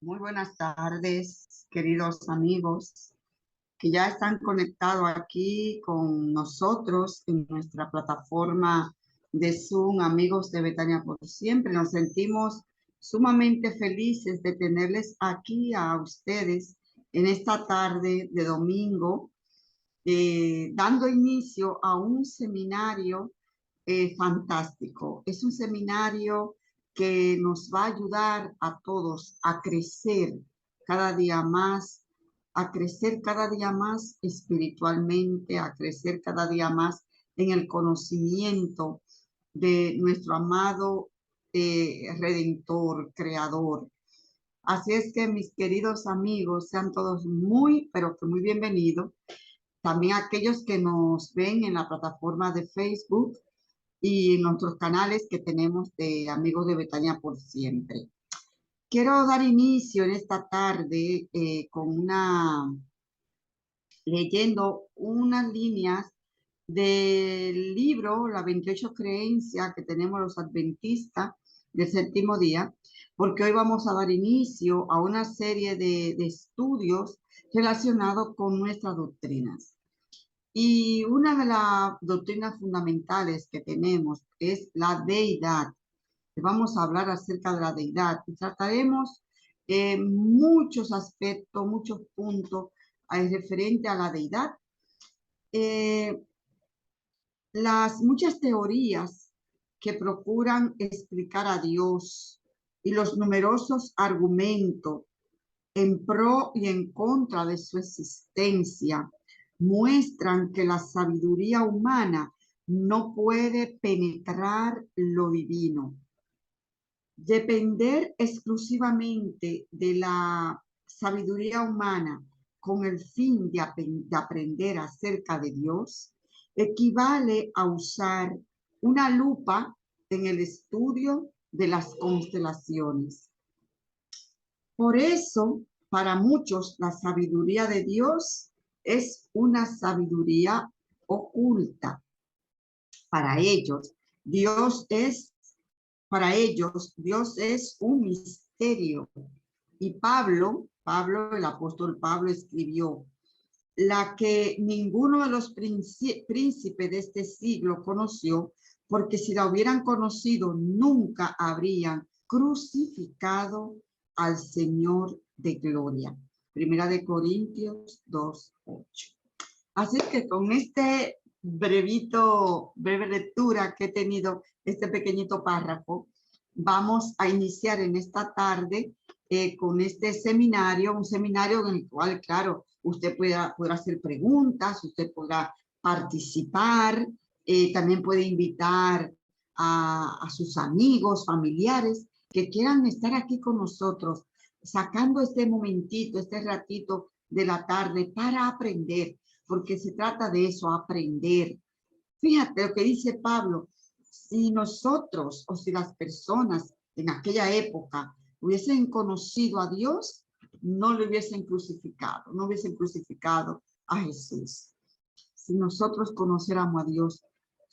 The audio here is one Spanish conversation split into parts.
Muy buenas tardes, queridos amigos que ya están conectados aquí con nosotros en nuestra plataforma de Zoom, amigos de Betania por Siempre. Nos sentimos sumamente felices de tenerles aquí a ustedes en esta tarde de domingo, dando inicio a un seminario fantástico. Es un seminario que nos va a ayudar a todos a crecer cada día más, a crecer cada día más espiritualmente, a crecer cada día más en el conocimiento de nuestro amado Redentor, Creador. Así es que mis queridos amigos, sean todos muy, pero que muy bienvenidos. También aquellos que nos ven en la plataforma de Facebook y en nuestros canales que tenemos de Amigos de Betania por Siempre. Quiero dar inicio en esta tarde leyendo unas líneas del libro La 28 Creencias que tenemos los adventistas del séptimo día, porque hoy vamos a dar inicio a una serie de estudios relacionados con nuestras doctrinas. Y una de las doctrinas fundamentales que tenemos es la deidad. Vamos a hablar acerca de la deidad y trataremos muchos aspectos, muchos puntos referente a la deidad. Las muchas teorías que procuran explicar a Dios y los numerosos argumentos en pro y en contra de su existencia muestran que la sabiduría humana no puede penetrar lo divino. Depender exclusivamente de la sabiduría humana con el fin de aprender acerca de Dios equivale a usar una lupa en el estudio de las constelaciones. Por eso, para muchos, la sabiduría de Dios es una sabiduría oculta. Para ellos, Dios es, Dios es un misterio. Y el apóstol Pablo escribió, la que ninguno de los príncipes de este siglo conoció, porque si la hubieran conocido, nunca habrían crucificado al Señor de gloria. Primera de Corintios 2:8. Así que con breve lectura que he tenido, este pequeñito párrafo, vamos a iniciar en esta tarde con este seminario, un seminario en el cual, claro, usted podrá hacer preguntas, usted podrá participar, también puede invitar a sus amigos, familiares que quieran estar aquí con nosotros, sacando este momentito, este ratito de la tarde para aprender, porque se trata de eso, aprender. Fíjate lo que dice Pablo, si nosotros o si las personas en aquella época hubiesen conocido a Dios, no le hubiesen crucificado, no hubiesen crucificado a Jesús. Si nosotros conociéramos a Dios,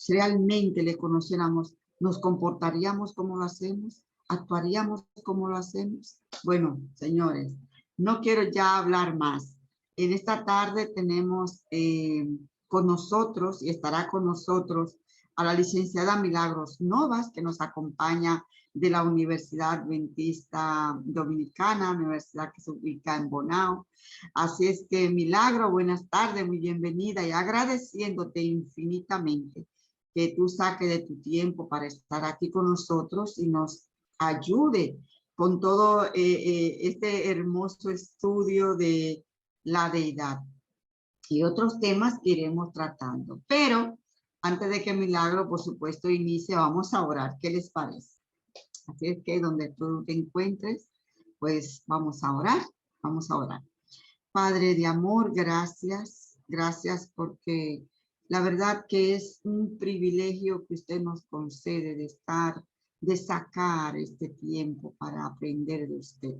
realmente le conociéramos, nos comportaríamos como lo hacemos, actuaríamos como lo hacemos. Bueno, señores, no quiero ya hablar más. En esta tarde tenemos con nosotros y estará con nosotros a la licenciada Milagros Novas, que nos acompaña de la Universidad Adventista Dominicana, universidad que se ubica en Bonao. Así es que, Milagro, buenas tardes, muy bienvenida y agradeciéndote infinitamente que tú saques de tu tiempo para estar aquí con nosotros y nos ayude con todo este hermoso estudio de la deidad y otros temas que iremos tratando. Pero antes de que Milagro, por supuesto, inicie, vamos a orar. ¿Qué les parece? Así es que donde tú te encuentres, pues vamos a orar, vamos a orar. Padre de amor, gracias, gracias porque la verdad que es un privilegio que usted nos concede de estar, de sacar este tiempo para aprender de usted,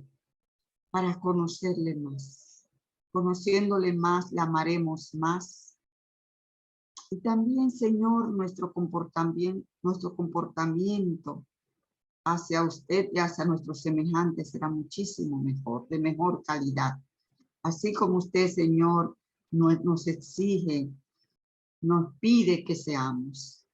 para conocerle más. Conociéndole más, la amaremos más. Y también, Señor, nuestro comportamiento hacia usted y hacia nuestros semejantes será muchísimo mejor, de mejor calidad. Así como usted, Señor, nos exige, nos pide que seamos.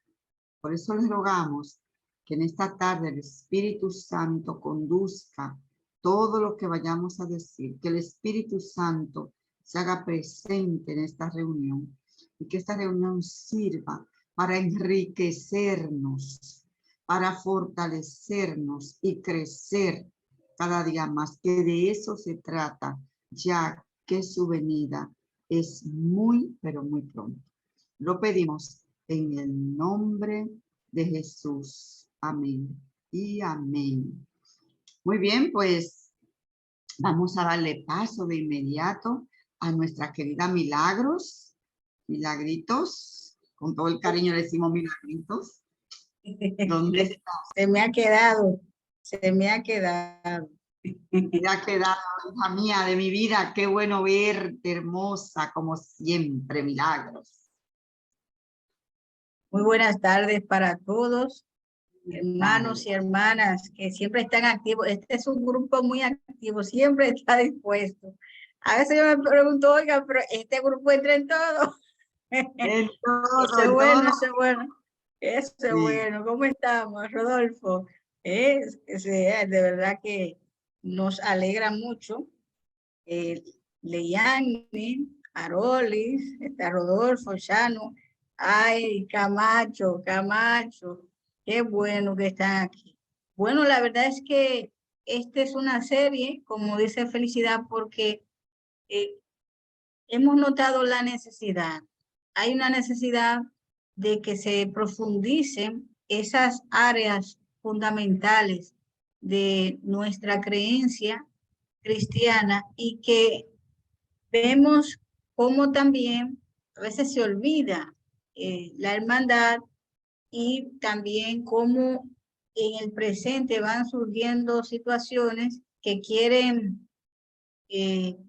Por eso les rogamos que en esta tarde el Espíritu Santo conduzca todo lo que vayamos a decir, que el Espíritu Santo se haga presente en esta reunión y que esta reunión sirva para enriquecernos, para fortalecernos y crecer cada día más, que de eso se trata, ya que su venida es muy, pero muy pronto. Lo pedimos en el nombre de Jesús. Amén y amén. Muy bien, pues vamos a darle paso de inmediato a nuestra querida Milagros. Milagritos, con todo el cariño le decimos Milagritos. ¿Dónde está? Se me ha quedado, se me ha quedado. Me ha quedado, hija mía, de mi vida. Qué bueno verte, hermosa, como siempre, Milagros. Muy buenas tardes para todos, hermanos y hermanas que siempre están activos. Este es un grupo muy activo, siempre está dispuesto. A veces yo me pregunto, oiga, pero este grupo entra en todo. En todo, Eso es bueno, eso es bueno. Eso es bueno. ¿Cómo estamos, Rodolfo? De verdad que nos alegra mucho. Leyani, Arolis, está Rodolfo, Chano, ay, Camacho, qué bueno que están aquí. Bueno, la verdad es que esta es una serie, como dice Felicidad, porque hemos notado la necesidad. Hay una necesidad de que se profundicen esas áreas fundamentales de nuestra creencia cristiana y que vemos cómo también a veces se olvida la hermandad y también cómo en el presente van surgiendo situaciones que quieren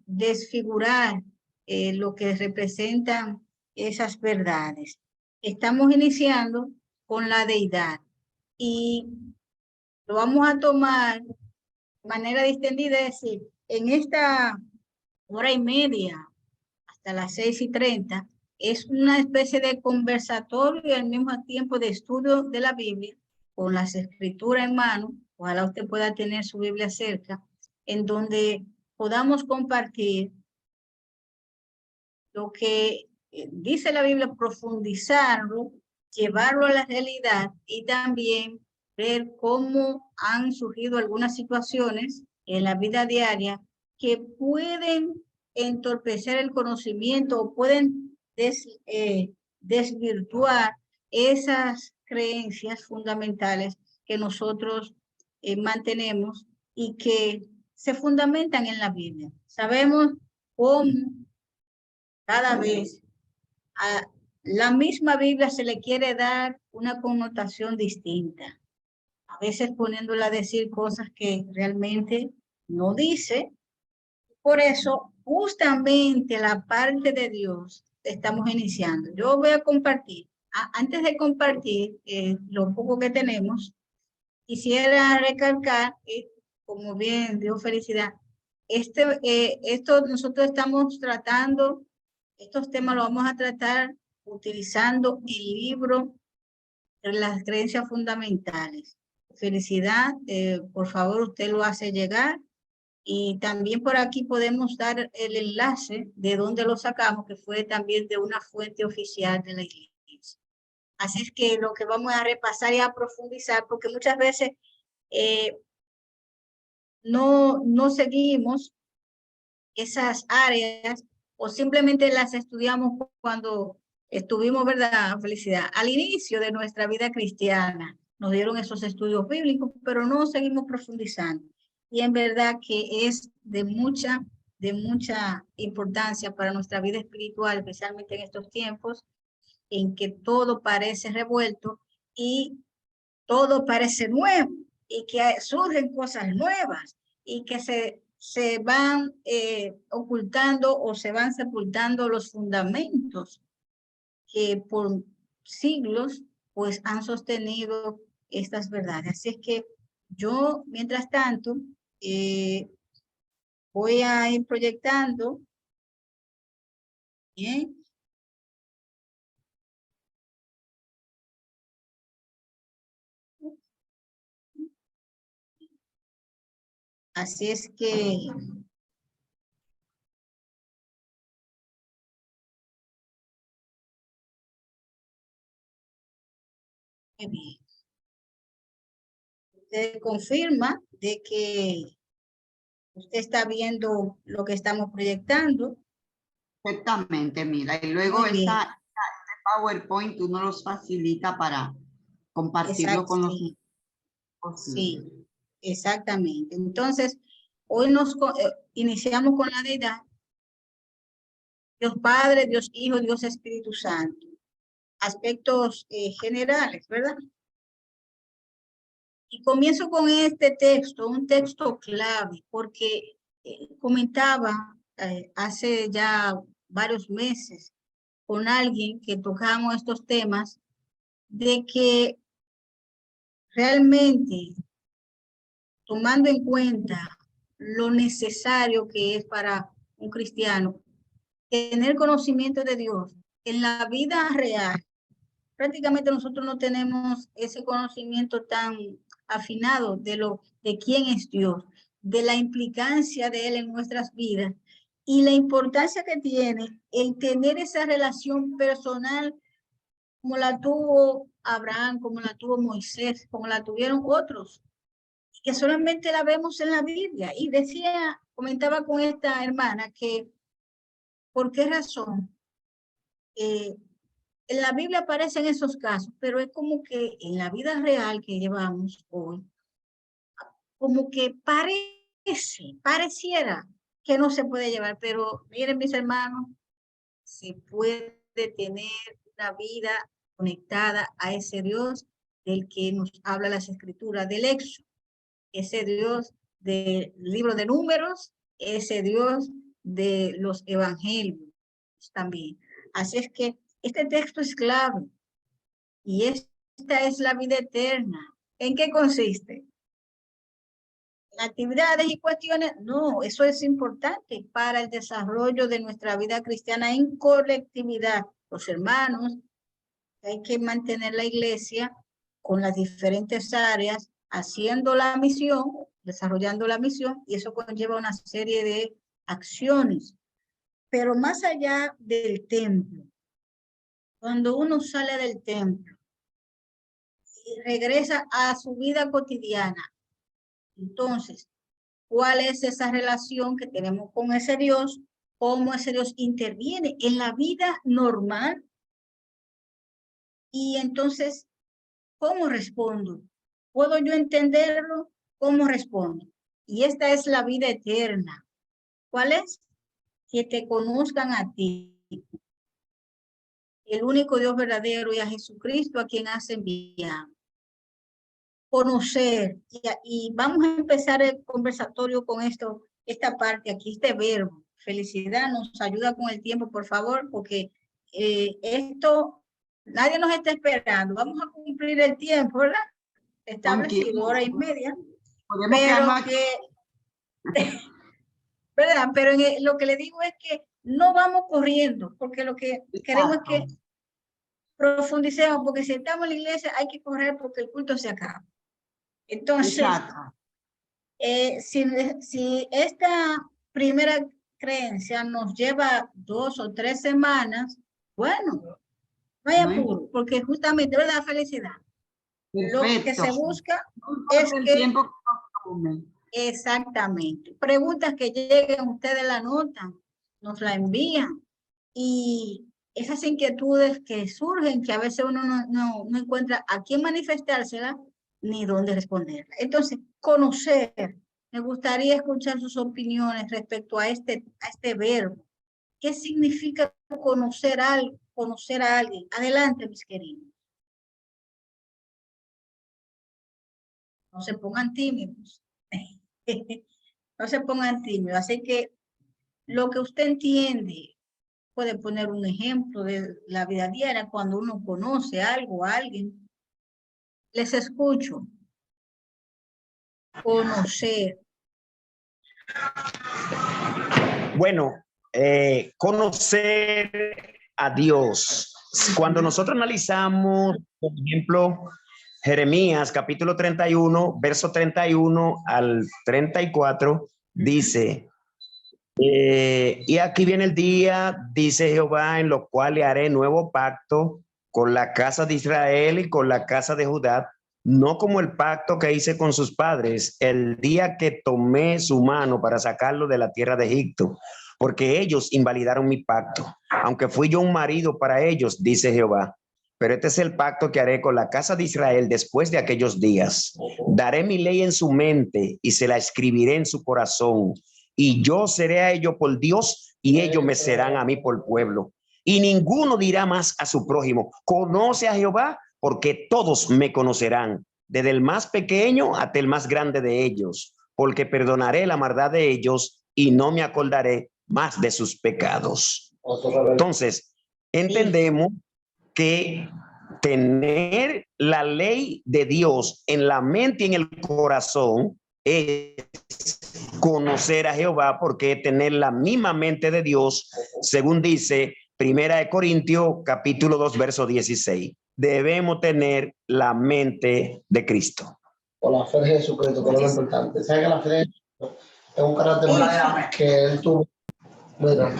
desfigurar lo que representan esas verdades. Estamos iniciando con la deidad y lo vamos a tomar de manera distendida, es decir, en esta hora y media hasta las 6:30, es una especie de conversatorio y al mismo tiempo de estudio de la Biblia, con las escrituras en mano. Ojalá usted pueda tener su Biblia cerca, en donde podamos compartir lo que dice la Biblia, profundizarlo, llevarlo a la realidad y también ver cómo han surgido algunas situaciones en la vida diaria que pueden entorpecer el conocimiento o pueden desvirtuar esas creencias fundamentales que nosotros mantenemos y que se fundamentan en la Biblia. Sabemos cómo cada vez a la misma Biblia se le quiere dar una connotación distinta, a veces poniéndola a decir cosas que realmente no dice. Por eso, justamente la parte de Dios estamos iniciando. Yo voy a compartir, antes de compartir lo poco que tenemos, quisiera recalcar, como bien dio Felicidad, esto nosotros estamos tratando, estos temas los vamos a tratar utilizando el libro de las creencias fundamentales. Felicidad, por favor, usted lo hace llegar. Y también por aquí podemos dar el enlace de donde lo sacamos, que fue también de una fuente oficial de la iglesia. Así es que lo que vamos a repasar y a profundizar, porque muchas veces no seguimos esas áreas o simplemente las estudiamos cuando estuvimos, ¿verdad, Felicidad? Al inicio de nuestra vida cristiana nos dieron esos estudios bíblicos, pero no seguimos profundizando. Y en verdad que es de mucha importancia para nuestra vida espiritual, especialmente en estos tiempos en que todo parece revuelto y todo parece nuevo y que surgen cosas nuevas y que se van ocultando o se van sepultando los fundamentos que por siglos pues han sostenido estas verdades. Así es que Yo, mientras tanto, voy a ir proyectando. Bien. Así es que muy bien. Usted confirma de que usted está viendo lo que estamos proyectando. Perfectamente, mira. Y luego Muy bien. este PowerPoint tú nos los facilita para compartirlo Exacto, con los sí, posibles. sí, exactamente. Entonces, hoy iniciamos con la deidad, Dios Padre, Dios Hijo, Dios Espíritu Santo. Aspectos generales, ¿verdad? Y comienzo con este texto, un texto clave, porque comentaba hace ya varios meses con alguien que tocamos estos temas, de que realmente, tomando en cuenta lo necesario que es para un cristiano, tener conocimiento de Dios en la vida real, prácticamente nosotros no tenemos ese conocimiento tan afinado de quién es Dios, de la implicancia de Él en nuestras vidas y la importancia que tiene el tener esa relación personal como la tuvo Abraham, como la tuvo Moisés, como la tuvieron otros, que solamente la vemos en la Biblia. Y comentaba con esta hermana que, ¿por qué razón? En la Biblia aparecen esos casos, pero es como que en la vida real que llevamos hoy, como que pareciera que no se puede llevar, pero miren mis hermanos, se puede tener una vida conectada a ese Dios del que nos habla las escrituras del Éxodo, ese Dios del libro de Números, ese Dios de los evangelios también. Así es que este texto es clave. Y esta es la vida eterna. ¿En qué consiste? ¿En actividades y cuestiones? No, eso es importante para el desarrollo de nuestra vida cristiana en colectividad. Los hermanos, hay que mantener la iglesia con las diferentes áreas, haciendo la misión, desarrollando la misión, y eso conlleva una serie de acciones. Pero más allá del templo, cuando uno sale del templo, y regresa a su vida cotidiana. Entonces, ¿cuál es esa relación que tenemos con ese Dios? ¿Cómo ese Dios interviene en la vida normal? Y entonces, ¿cómo respondo? ¿Puedo yo entenderlo? ¿Cómo respondo? Y esta es la vida eterna. ¿Cuál es? Que te conozcan a ti, el único Dios verdadero, y a Jesucristo a quien has enviado. Conocer, y vamos a empezar el conversatorio con esta parte aquí, este verbo. Felicidad nos ayuda con el tiempo, por favor, porque esto, nadie nos está esperando. Vamos a cumplir el tiempo, ¿verdad? Establecido, hora y media. Podemos Pero quedarnos aquí. ¿verdad? Pero lo que le digo es que no vamos corriendo, porque lo que queremos es que profundicemos, porque si estamos en la iglesia hay que correr porque el culto se acaba. Entonces, si esta primera creencia nos lleva 2 o 3 semanas, bueno, no hay apuro, porque justamente, ¿verdad? Felicidad. Lo que Perfecto. se busca No es el que, tiempo que nos tome. exactamente, preguntas que lleguen, ustedes la anotan, nos la envían, y esas inquietudes que surgen, que a veces uno no encuentra a quién manifestársela ni dónde responderla. Entonces, conocer. Me gustaría escuchar sus opiniones respecto a este verbo. ¿Qué significa conocer a alguien? Adelante, mis queridos. No se pongan tímidos. No se pongan tímidos. Así que lo que usted entiende, puede poner un ejemplo de la vida diaria cuando uno conoce algo, a alguien. Les escucho. Conocer. Bueno, conocer a Dios. Cuando nosotros analizamos, por ejemplo, Jeremías capítulo 31, verso 31 al 34, dice, y aquí viene el día, dice Jehová, en lo cual le haré nuevo pacto con la casa de Israel y con la casa de Judá, no como el pacto que hice con sus padres el día que tomé su mano para sacarlo de la tierra de Egipto, porque ellos invalidaron mi pacto, aunque fui yo un marido para ellos, dice Jehová. Pero este es el pacto que haré con la casa de Israel después de aquellos días. Daré mi ley en su mente y se la escribiré en su corazón. Y yo seré a ellos por Dios y ellos me serán a mí por pueblo. Y ninguno dirá más a su prójimo, conoce a Jehová, porque todos me conocerán, desde el más pequeño hasta el más grande de ellos, porque perdonaré la maldad de ellos y no me acordaré más de sus pecados. Entonces, entendemos que tener la ley de Dios en la mente y en el corazón es conocer a Jehová, porque tener la misma mente de Dios, según dice Primera de Corintios, capítulo 2, verso 16. Debemos tener la mente de Cristo. O la fe de Jesucristo, que es lo importante. ¿Sabes que la fe de Jesucristo es un carácter que él tuvo? Mira.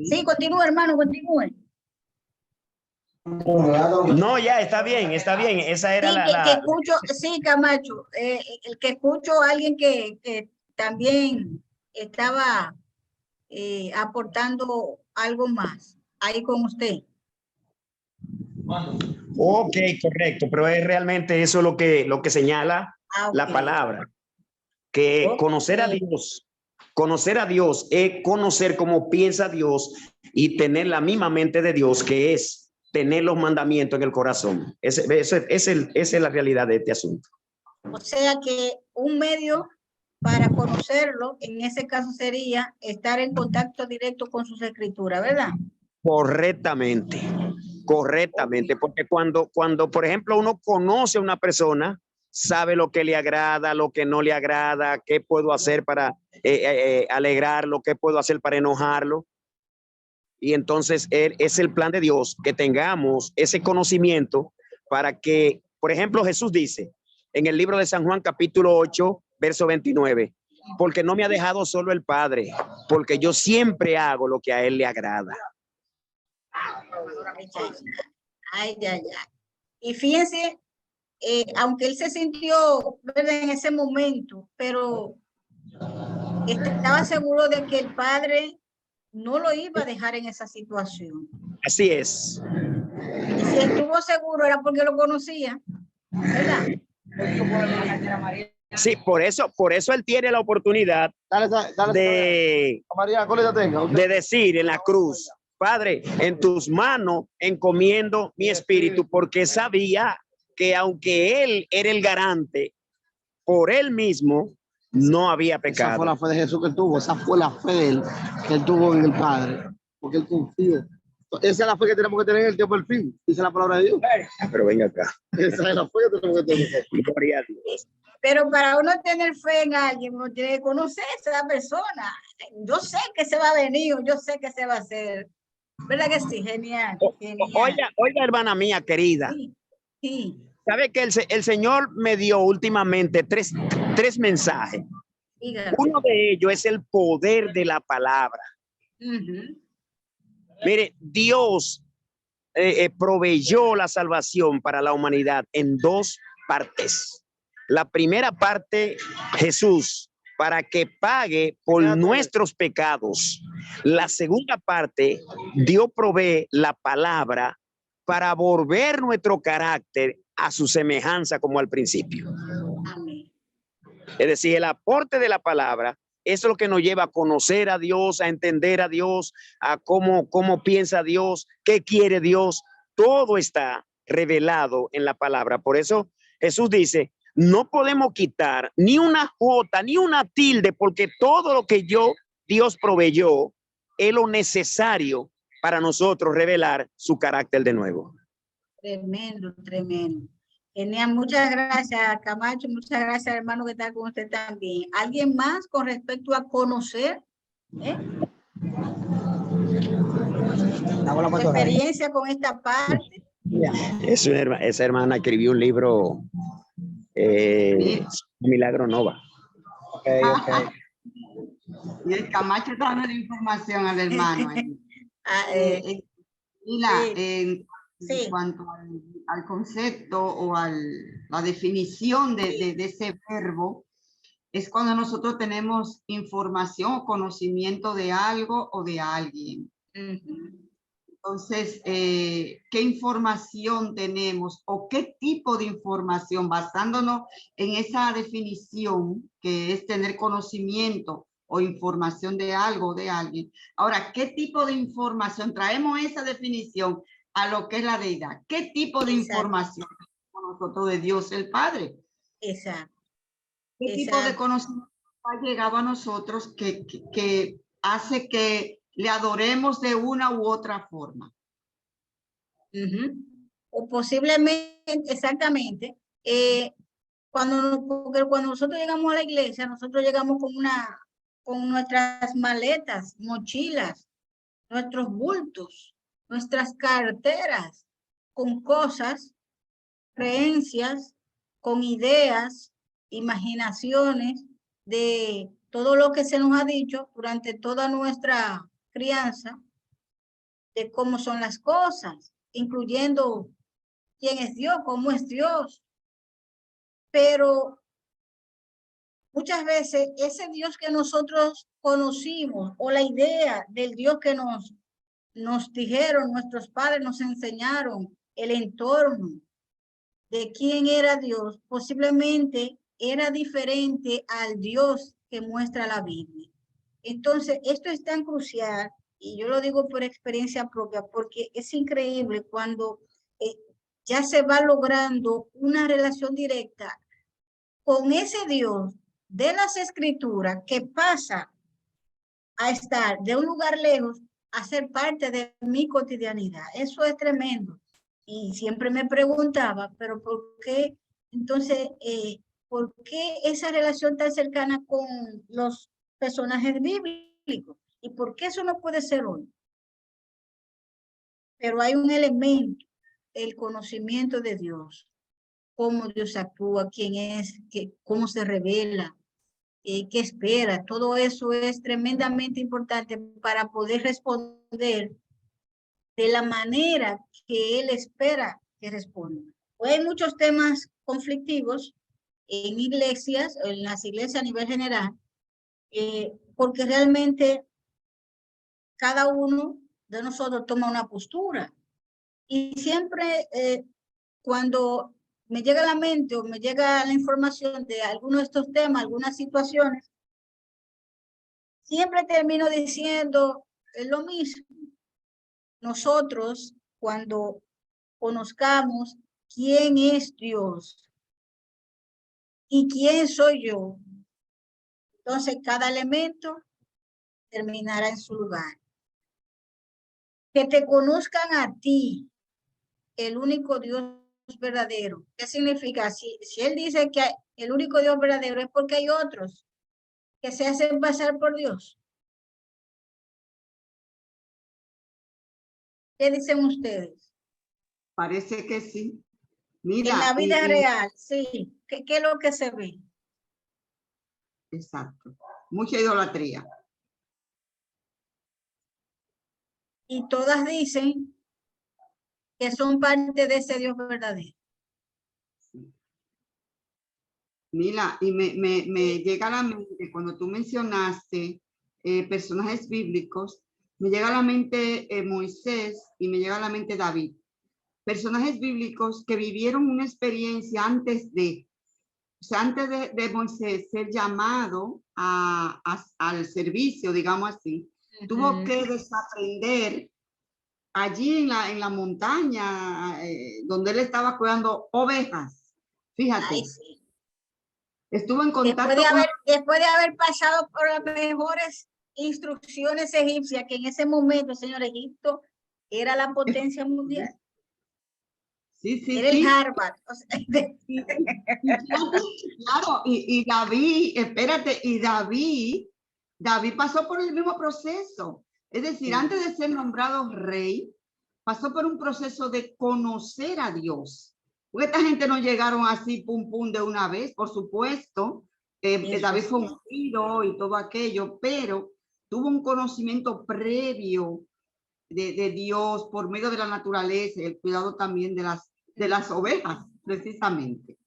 Sí, continúe, hermano, continúe. No, ya está bien, está bien. Esa era Sí, que escucho, sí, Camacho, el que escucho a alguien que también estaba aportando algo más ahí con usted. Ok, correcto, pero es realmente eso lo que señala la palabra, que conocer a Dios es conocer cómo piensa Dios y tener la misma mente de Dios, que es tener los mandamientos en el corazón. Esa es la realidad de este asunto. O sea que un medio para conocerlo, en ese caso sería estar en contacto directo con sus escrituras, ¿verdad? Correctamente, porque cuando, por ejemplo, uno conoce a una persona, sabe lo que le agrada, lo que no le agrada, qué puedo hacer para alegrarlo, qué puedo hacer para enojarlo. Y entonces es el plan de Dios que tengamos ese conocimiento para que, por ejemplo, Jesús dice en el libro de San Juan, capítulo 8, verso 29, porque no me ha dejado solo el Padre, porque yo siempre hago lo que a él le agrada. Ay. Y fíjense, aunque él se sintió, ¿verdad?, en ese momento, pero estaba seguro de que el Padre no lo iba a dejar en esa situación. Así es. Y si estuvo seguro era porque lo conocía, ¿verdad? Sí, por eso él tiene la oportunidad de decir en la cruz, Padre, en tus manos encomiendo mi espíritu, porque sabía que aunque él era el garante, por él mismo no había pecado. Esa fue la fe de Jesús que él tuvo, esa fue la fe de él que él tuvo en el Padre, porque él confió. Esa es la fe que tenemos que tener en el tiempo del fin, dice la palabra de Dios. Pero venga acá. Esa es la fe que tenemos que tener. Gloria a Dios. Pero para uno tener fe en alguien, uno tiene que conocer a esa persona. Yo sé que se va a venir, yo sé que se va a hacer. ¿Verdad que sí? Genial. Oiga, hermana mía querida. Sí. ¿Sabe que el Señor me dio últimamente tres mensajes? Dígame. Uno de ellos es el poder de la palabra. Mire, Dios proveyó la salvación para la humanidad en dos partes. La primera parte, Jesús, para que pague por nuestros pecados. La segunda parte, Dios provee la palabra para volver nuestro carácter a su semejanza como al principio. Amén. Es decir, el aporte de la palabra es lo que nos lleva a conocer a Dios, a entender a Dios, a cómo piensa Dios, qué quiere Dios. Todo está revelado en la palabra. Por eso Jesús dice, no podemos quitar ni una jota, ni una tilde, porque todo lo que Dios proveyó es lo necesario para nosotros revelar su carácter de nuevo. Tremendo, tremendo. Genial, muchas gracias, Camacho, muchas gracias, hermano, que está con usted también. ¿Alguien más con respecto a conocer? ¿Tu experiencia con esta parte? Esa hermana escribió un libro, Milagro Nova. Okay, okay. Y el Camacho está dando la información al hermano. Mira, sí. En cuanto al concepto o a la definición de ese verbo, es cuando nosotros tenemos información o conocimiento de algo o de alguien. Entonces, ¿qué información tenemos o qué tipo de información? Basándonos en esa definición que es tener conocimiento o información de algo o de alguien. Ahora, ¿qué tipo de información? Traemos esa definición a lo que es la deidad. ¿Qué tipo de información tenemos nosotros de Dios el Padre? Exacto. ¿Qué tipo de conocimiento ha llegado a nosotros que hace que le adoremos de una u otra forma? O posiblemente, exactamente, porque cuando nosotros llegamos a la iglesia, nosotros llegamos con nuestras maletas, mochilas, nuestros bultos, nuestras carteras, con cosas, creencias, con ideas, imaginaciones de todo lo que se nos ha dicho durante toda nuestra crianza, de cómo son las cosas, incluyendo quién es Dios, cómo es Dios. Pero muchas veces ese Dios que nosotros conocimos o la idea del Dios que nos dijeron nuestros padres, nos enseñaron, el entorno de quién era Dios, posiblemente era diferente al Dios que muestra la Biblia. Entonces, esto es tan crucial, y yo lo digo por experiencia propia, porque es increíble cuando ya se va logrando una relación directa con ese Dios de las Escrituras que pasa a estar de un lugar lejos a ser parte de mi cotidianidad. Eso es tremendo. Y siempre me preguntaba, pero ¿por qué entonces, por qué esa relación tan cercana con los personajes bíblicos? ¿Y por qué eso no puede ser hoy? Pero hay un elemento, el conocimiento de Dios, cómo Dios actúa, quién es, cómo se revela, qué espera. Todo eso es tremendamente importante para poder responder de la manera que Él espera que responda. Hoy hay muchos temas conflictivos en iglesias, en las iglesias a nivel general, porque realmente cada uno de nosotros toma una postura. Y siempre cuando me llega a la mente o me llega la información de alguno de estos temas, algunas situaciones, siempre termino diciendo lo mismo. Nosotros, cuando conozcamos quién es Dios y quién soy yo, entonces cada elemento terminará en su lugar. Que te conozcan a ti, el único Dios verdadero. ¿Qué significa? Si Él dice que el único Dios verdadero, es porque hay otros que se hacen pasar por Dios. ¿Qué dicen ustedes? Parece que sí. Mira, en la vida real, sí. ¿Qué es lo que se ve? Exacto. Mucha idolatría. Y todas dicen que son parte de ese Dios verdadero. Mira, y me llega a la mente, cuando tú mencionaste personajes bíblicos, me llega a la mente Moisés y me llega a la mente David. Personajes bíblicos que vivieron una experiencia antes de, o sea, antes de Moisés ser llamado al servicio, digamos así, tuvo que desaprender allí en la montaña donde él estaba cuidando ovejas. Fíjate. Ay, sí. Estuvo en contacto después de haber pasado por las mejores instrucciones egipcias, que en ese momento, señor, Egipto era la potencia mundial. Sí, sí, Era sí. el Harvard. O sea, Claro, y David, espérate, y David pasó por el mismo proceso. Es decir, Sí. antes de ser nombrado rey, pasó por un proceso de conocer a Dios. Porque esta gente no llegaron así, pum, pum, de una vez, por supuesto. David fue ungido y todo aquello, pero tuvo un conocimiento previo de Dios por medio de la naturaleza, el cuidado también de las ovejas, precisamente.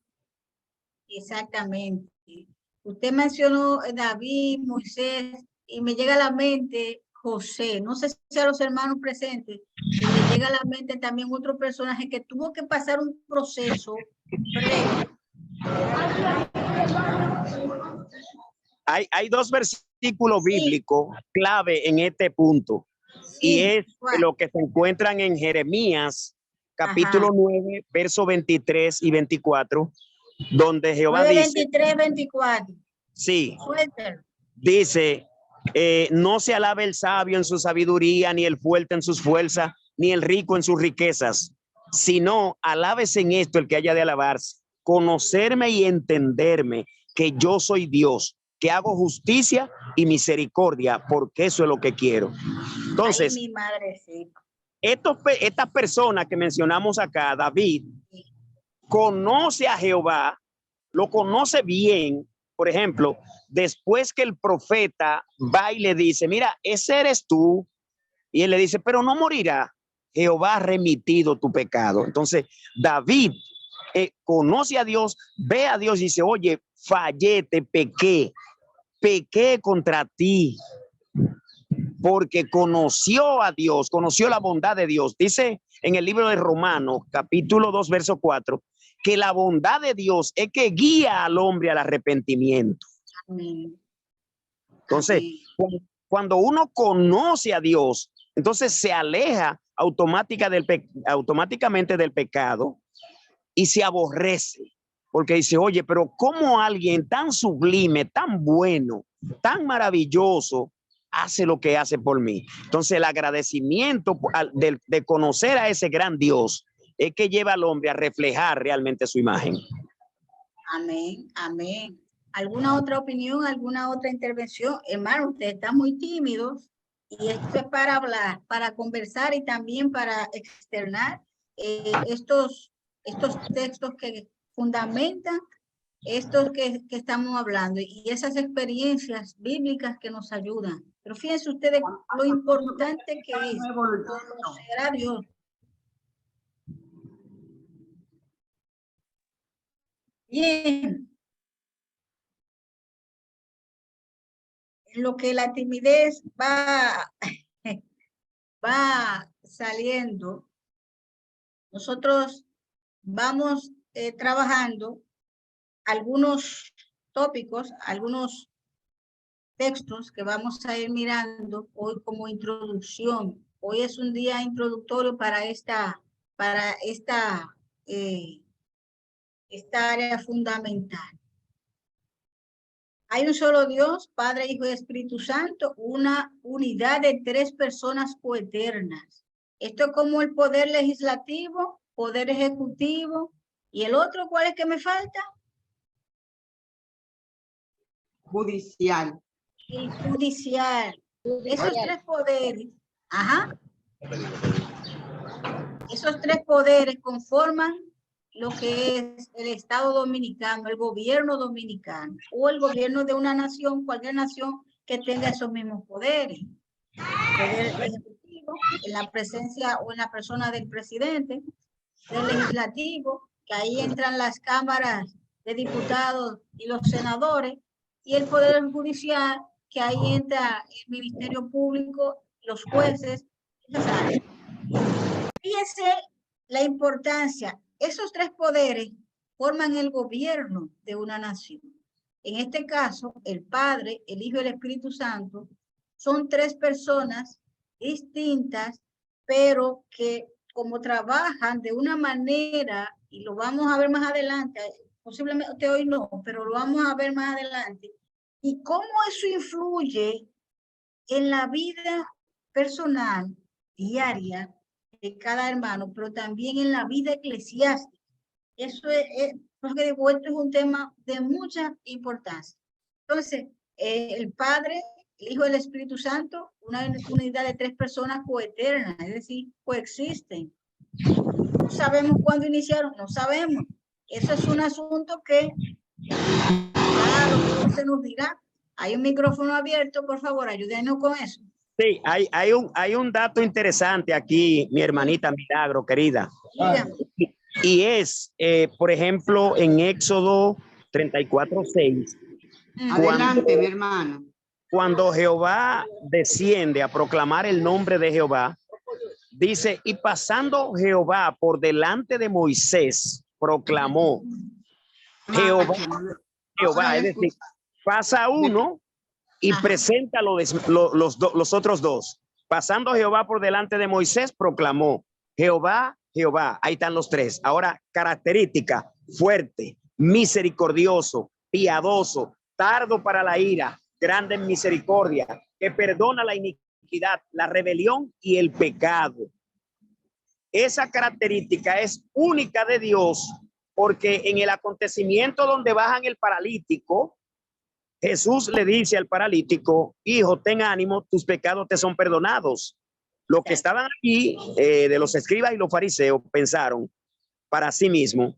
Exactamente. Usted mencionó David, Moisés, y me llega a la mente José. No sé si a los hermanos presentes me llega a la mente también otro personaje que tuvo que pasar un proceso previo. Hay dos versículos bíblicos clave en este punto. Y es lo que se encuentran en Jeremías, capítulo 9, versos 23 y 24, donde Jehová 9, dice, 23, 24. sí, Suéltalo. dice, no se alabe el sabio en su sabiduría, ni el fuerte en sus fuerzas, ni el rico en sus riquezas, sino alábese en esto el que haya de alabarse, conocerme y entenderme que yo soy Dios, que hago justicia y misericordia, porque eso es lo que quiero. Entonces, ay, mi madre, sí. Estas personas que mencionamos acá, David, conoce a Jehová, lo conoce bien. Por ejemplo, después que el profeta va y le dice, mira, ese eres tú, y él le dice, pero no morirá, Jehová ha remitido tu pecado. Entonces, David conoce a Dios, ve a Dios y dice, oye, fallé, te pequé contra ti, porque conoció a Dios, conoció la bondad de Dios. Dice en el libro de Romanos, capítulo 2, verso 4, que la bondad de Dios es que guía al hombre al arrepentimiento. Amén. Entonces, Amén. cuando uno conoce a Dios, entonces se aleja automáticamente del pecado y se aborrece, porque dice, oye, pero ¿cómo alguien tan sublime, tan bueno, tan maravilloso hace lo que hace por mí? Entonces el agradecimiento de conocer a ese gran Dios es que lleva al hombre a reflejar realmente su imagen. Amén, amén. ¿Alguna otra opinión, alguna otra intervención? Hermano, ustedes están muy tímidos y esto es para hablar, para conversar y también para externar estos textos que fundamentan estos que estamos hablando y esas experiencias bíblicas que nos ayudan. Pero fíjense ustedes lo importante que es conocer a Dios. Bien. Lo que la timidez va saliendo, nosotros vamos trabajando algunos tópicos, algunos textos que vamos a ir mirando hoy como introducción. Hoy es un día introductorio para esta área fundamental. Hay un solo Dios, Padre, Hijo y Espíritu Santo, una unidad de tres personas coeternas. Esto es como el poder legislativo, poder ejecutivo, y el otro, ¿cuál es que me falta? Judicial. El judicial. Esos tres poderes, esos tres poderes conforman lo que es el Estado dominicano, el gobierno dominicano, o el gobierno de una nación, cualquier nación que tenga esos mismos poderes. Poder ejecutivo, en la presencia o en la persona del presidente, del legislativo, que ahí entran las cámaras de diputados y los senadores, y el poder judicial, que ahí entra el Ministerio Público, los jueces, Fíjense la importancia. Esos tres poderes forman el gobierno de una nación. En este caso, el Padre, el Hijo y el Espíritu Santo son tres personas distintas, pero que como trabajan de una manera, y lo vamos a ver más adelante, posiblemente hoy no, pero lo vamos a ver más adelante, y cómo eso influye en la vida personal, diaria, de cada hermano, pero también en la vida eclesiástica. Eso es porque digo, esto es un tema de mucha importancia. Entonces, el Padre, el Hijo y el Espíritu Santo, una unidad de 3 personas coeternas, es decir, coexisten. No sabemos cuándo iniciaron, no sabemos. Eso es un asunto que, claro, se nos dirá. Hay un micrófono abierto, por favor, ayúdenos con eso. Sí, hay un dato interesante aquí, mi hermanita Milagro, querida. Dígame. Y es, por ejemplo, en Éxodo 34:6. Adelante, mi hermano. Cuando Jehová desciende a proclamar el nombre de Jehová, dice, y pasando Jehová por delante de Moisés, proclamó Jehová, es decir, pasa uno y presenta los otros dos. Pasando Jehová por delante de Moisés, proclamó Jehová, Jehová. Ahí están los 3. Ahora, característica: fuerte, misericordioso, piadoso, tardo para la ira, grande en misericordia, que perdona la iniquidad, la rebelión y el pecado. Esa característica es única de Dios, porque en el acontecimiento donde bajan el paralítico, Jesús le dice al paralítico: hijo, ten ánimo, tus pecados te son perdonados. Los que estaban aquí, de los escribas y los fariseos, pensaron para sí mismos,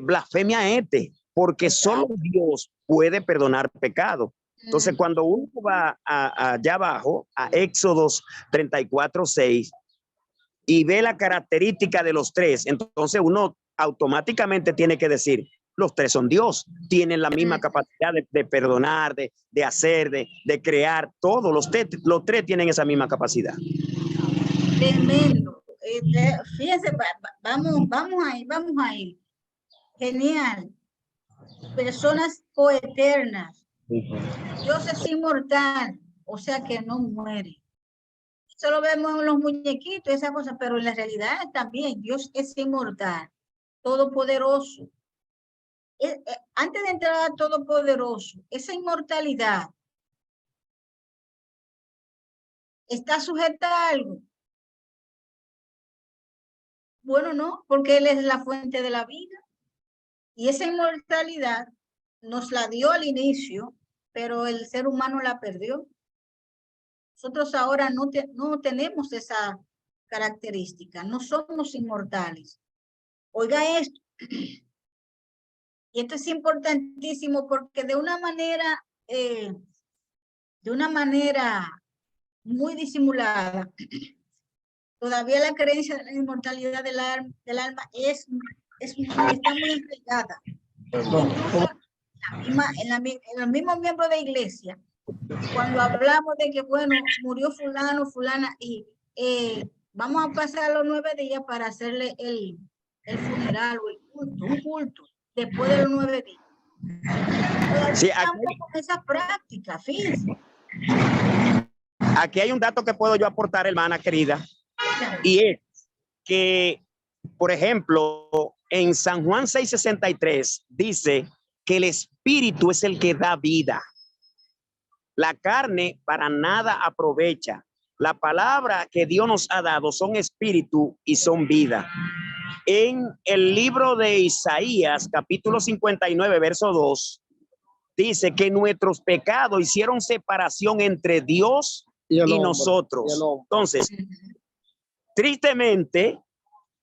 blasfemia este, porque solo Dios puede perdonar pecado. Entonces, cuando uno va allá abajo, a Éxodos 34:6, y ve la característica de los 3, entonces uno automáticamente tiene que decir, los 3 son Dios, tienen la misma capacidad de perdonar, de hacer, de crear, todo. Los 3 tienen esa misma capacidad. Tremendo. Fíjense, vamos ahí. Genial. Personas coeternas. Dios es inmortal, o sea que no muere. Eso lo vemos en los muñequitos, esas cosas, pero en la realidad también Dios es inmortal, todopoderoso. Antes de entrar a todopoderoso, esa inmortalidad está sujeta a algo. Bueno, no, porque Él es la fuente de la vida. Y esa inmortalidad nos la dio al inicio, pero el ser humano la perdió. Nosotros ahora no tenemos esa característica, no somos inmortales. Oiga esto, y esto es importantísimo porque de una manera muy disimulada, todavía la creencia de la inmortalidad del alma está muy entregada. En los mismos miembros de iglesia, cuando hablamos de que, bueno, murió fulano, fulana, y vamos a pasar los 9 días para hacerle el funeral o el culto, un culto, después de los 9 días. Sí, estamos con esa práctica, fíjense. Aquí hay un dato que puedo yo aportar, hermana querida, y es que, por ejemplo, en San Juan 6:63 dice que el espíritu es el que da vida. La carne para nada aprovecha. La palabra que Dios nos ha dado son espíritu y son vida. En el libro de Isaías, capítulo 59, verso 2, dice que nuestros pecados hicieron separación entre Dios y nosotros. Entonces, tristemente,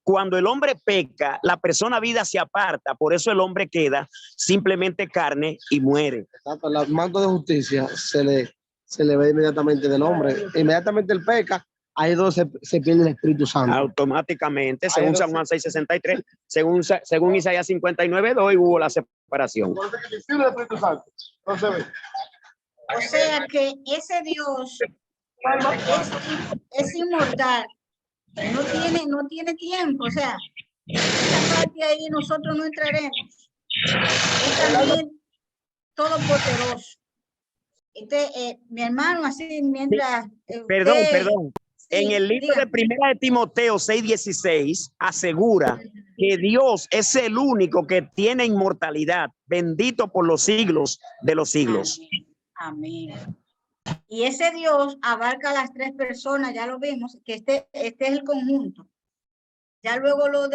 cuando el hombre peca, la persona vida se aparta, por eso el hombre queda simplemente carne y muere. El manto de justicia se le ve inmediatamente del hombre. Inmediatamente él peca, ahí es donde se pierde el Espíritu Santo. Automáticamente, según San Juan 6:63, según Isaías 59:2, hubo la separación. O sea que ese Dios es inmortal. No tiene tiempo, o sea, esa parte ahí nosotros no entraremos. Es también todopoderoso. Mi hermano, así mientras... Perdón. Sí, en el libro de Primera de Timoteo 6:16 asegura que Dios es el único que tiene inmortalidad, bendito por los siglos de los siglos. Amén. Y ese Dios abarca a las 3 personas, ya lo vimos, que este es el conjunto. Ya luego lo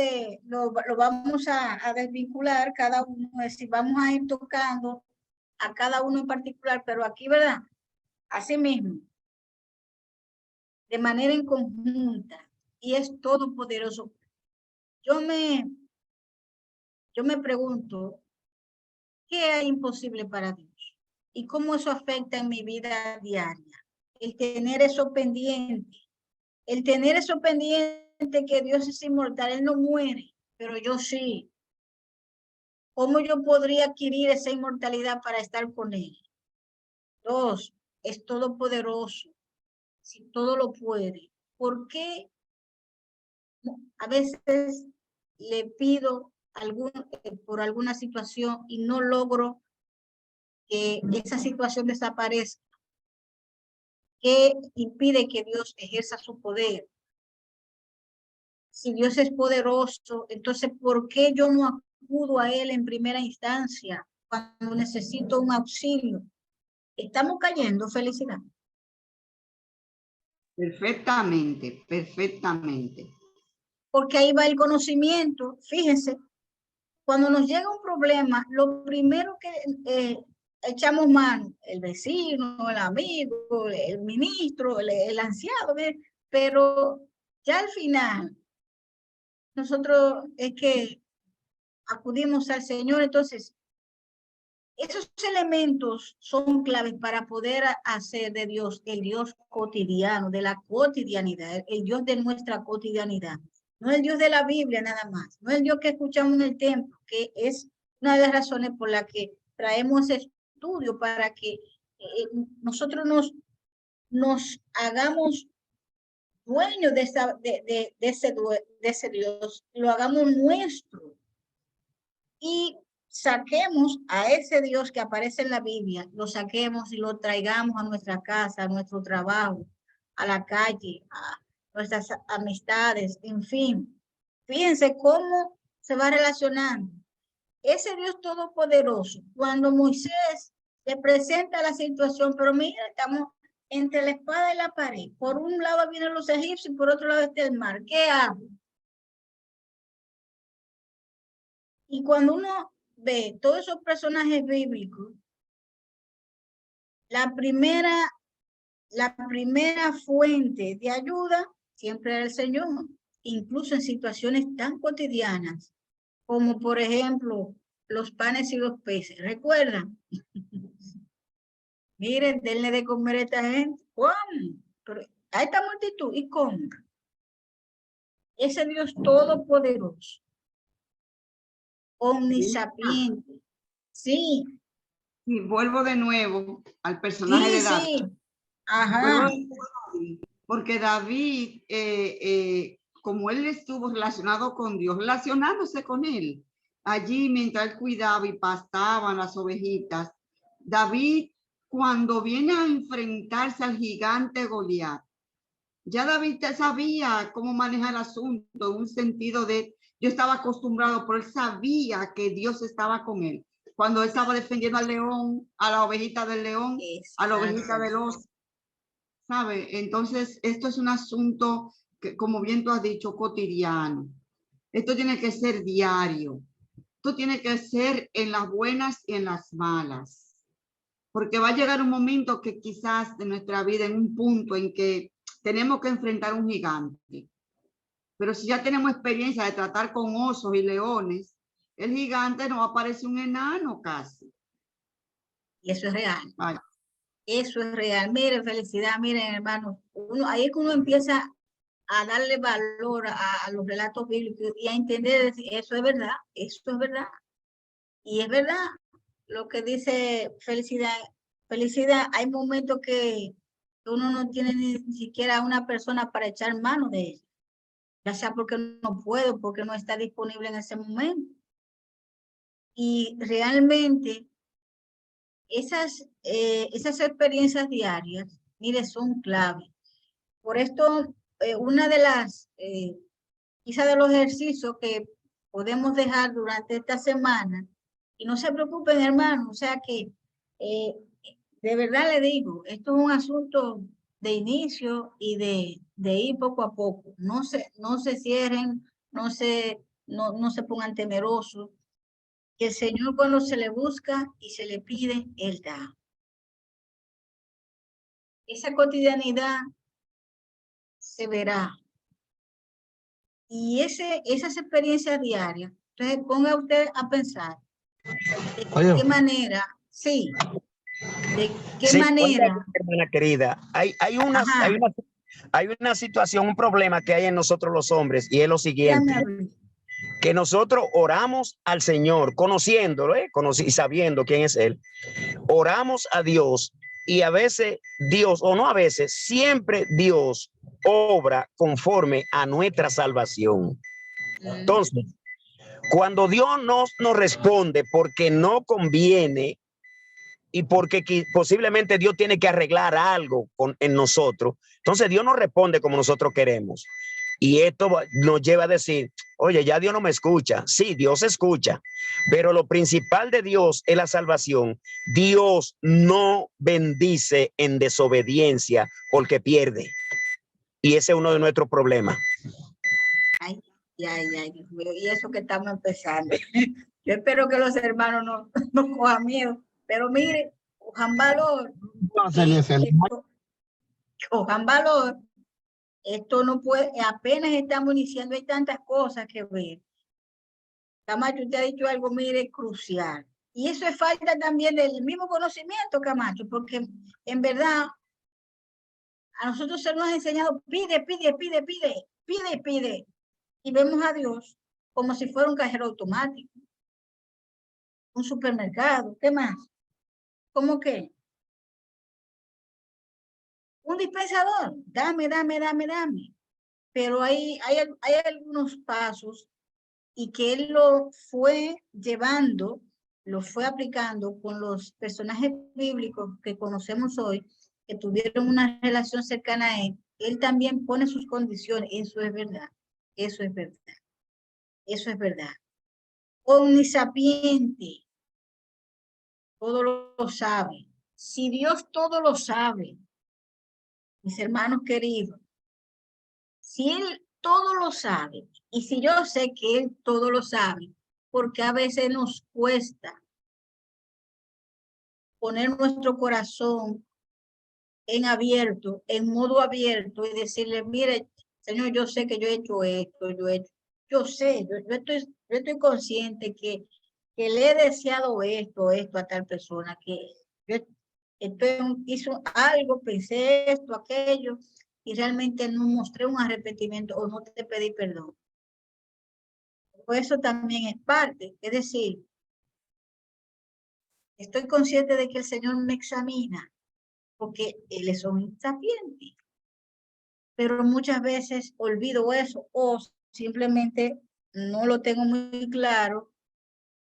vamos a desvincular cada uno, es decir, vamos a ir tocando a cada uno en particular, pero aquí, ¿verdad? Así mismo, de manera en conjunta, y es todopoderoso. Yo me pregunto, ¿qué hay imposible para Dios? ¿Y cómo eso afecta en mi vida diaria? El tener eso pendiente, que Dios es inmortal, Él no muere, pero yo sí. ¿Cómo yo podría adquirir esa inmortalidad para estar con Él? 2, es todopoderoso, si todo lo puede. ¿Por qué a veces le pido por alguna situación y no logro que esa situación desaparezca? ¿Qué impide que Dios ejerza su poder? Si Dios es poderoso, entonces, ¿por qué yo no acudo a Él en primera instancia cuando necesito un auxilio? Estamos cayendo, Felicidad. Perfectamente, perfectamente. Porque ahí va el conocimiento. Fíjense, cuando nos llega un problema, lo primero que echamos mano, el vecino, el amigo, el ministro, el anciano, pero ya al final, nosotros es que acudimos al Señor. Entonces, esos elementos son claves para poder hacer de Dios el Dios cotidiano, de la cotidianidad, el Dios de nuestra cotidianidad. No el Dios de la Biblia nada más, no el Dios que escuchamos en el templo, que es una de las razones por las que traemos ese estudio, para que nosotros nos hagamos dueños de ese Dios, lo hagamos nuestro y saquemos a ese Dios que aparece en la Biblia, lo saquemos y lo traigamos a nuestra casa, a nuestro trabajo, a la calle, a nuestras amistades, en fin. Fíjense cómo se va relacionando. Ese Dios todopoderoso, cuando Moisés le presenta la situación, pero mira, estamos entre la espada y la pared. Por un lado vienen los egipcios y por otro lado está el mar. ¿Qué hago? Y cuando uno ve todos esos personajes bíblicos, la primera fuente de ayuda siempre era el Señor, incluso en situaciones tan cotidianas como, por ejemplo, los panes y los peces. ¿Recuerdan? Miren, denle de comer a esta gente. ¿Cómo? Pero a esta multitud, ¿y cómo? Ese Dios todopoderoso, omnisapiente. Sí. Y vuelvo de nuevo al personaje de David. Sí. Ajá. Porque David, como él estuvo relacionado con Dios, relacionándose con él, allí mientras él cuidaba y pastaban las ovejitas, David, cuando viene a enfrentarse al gigante Goliat, ya David sabía cómo manejar el asunto, en un sentido de, yo estaba acostumbrado, pero él sabía que Dios estaba con él. Cuando él estaba defendiendo al león, a la ovejita del león, a la ovejita del oso, ¿sabe? Entonces, esto es un asunto que, como bien tú has dicho, cotidiano. Esto tiene que ser diario. Esto tiene que ser en las buenas y en las malas. Porque va a llegar un momento que quizás de nuestra vida, en un punto en que tenemos que enfrentar un gigante. Pero si ya tenemos experiencia de tratar con osos y leones, el gigante nos aparece un enano casi. Y eso es real. Ay. Eso es real. Miren, Felicidad, miren, hermanos. Ahí es que uno empieza a darle valor a los relatos bíblicos y a entender, eso es verdad, eso es verdad. Y es verdad lo que dice Felicidad. Felicidad, hay momentos que uno no tiene ni siquiera una persona para echar mano de ella, ya sea porque no puede o porque no está disponible en ese momento. Y realmente esas experiencias diarias, mire, son clave. Por esto, una de las, quizá de los ejercicios que podemos dejar durante esta semana, y no se preocupen, hermanos, o sea que de verdad le digo, esto es un asunto de inicio y de ir poco a poco. No se cierren, no se pongan temerosos, que el Señor cuando se le busca y se le pide, Él da. Esa cotidianidad se verá. Y esas experiencias diarias, entonces ponga usted a pensar de qué manera, sí, de qué Sí, manera. oiga, hermana querida, hay una situación, un problema que hay en nosotros los hombres, y es lo siguiente, que nosotros oramos al Señor, conociéndolo, y sabiendo quién es Él, oramos a Dios, y a veces Dios, o no a veces, siempre Dios obra conforme a nuestra salvación. Entonces, cuando Dios nos responde porque no conviene, y porque posiblemente Dios tiene que arreglar algo en nosotros, entonces Dios no responde como nosotros queremos. Y esto nos lleva a decir, oye, ya Dios no me escucha. Sí, Dios escucha, pero lo principal de Dios es la salvación. Dios no bendice en desobediencia porque pierde. Y ese es uno de nuestros problemas. Ay, Dios mío, y eso que estamos empezando. Yo espero que los hermanos no cojan miedo, pero mire, cojan valor. Cojan valor. Esto no puede, apenas estamos iniciando, hay tantas cosas que ver. Camacho, usted ha dicho algo, mire, crucial. Y eso es falta también del mismo conocimiento, Camacho, porque en verdad a nosotros se nos ha enseñado, pide. Y vemos a Dios como si fuera un cajero automático, un supermercado, ¿qué más? ¿Cómo qué? Un dispensador, dame. Pero hay algunos pasos y que él lo fue llevando, lo fue aplicando con los personajes bíblicos que conocemos hoy, que tuvieron una relación cercana a él. Él también pone sus condiciones, eso es verdad. Omnisapiente, todo lo sabe. Si Dios todo lo sabe, mis hermanos queridos, si Él todo lo sabe, y si yo sé que Él todo lo sabe, porque a veces nos cuesta poner nuestro corazón en abierto, en modo abierto, y decirle, mire, Señor, yo sé que yo he hecho esto, yo estoy consciente que le he deseado esto a tal persona, que hizo algo, pensé esto, aquello, y realmente no mostré un arrepentimiento o no te pedí perdón. Pues eso también es parte, es decir, estoy consciente de que el Señor me examina, porque Él es omnisapiente, pero muchas veces olvido eso o simplemente no lo tengo muy claro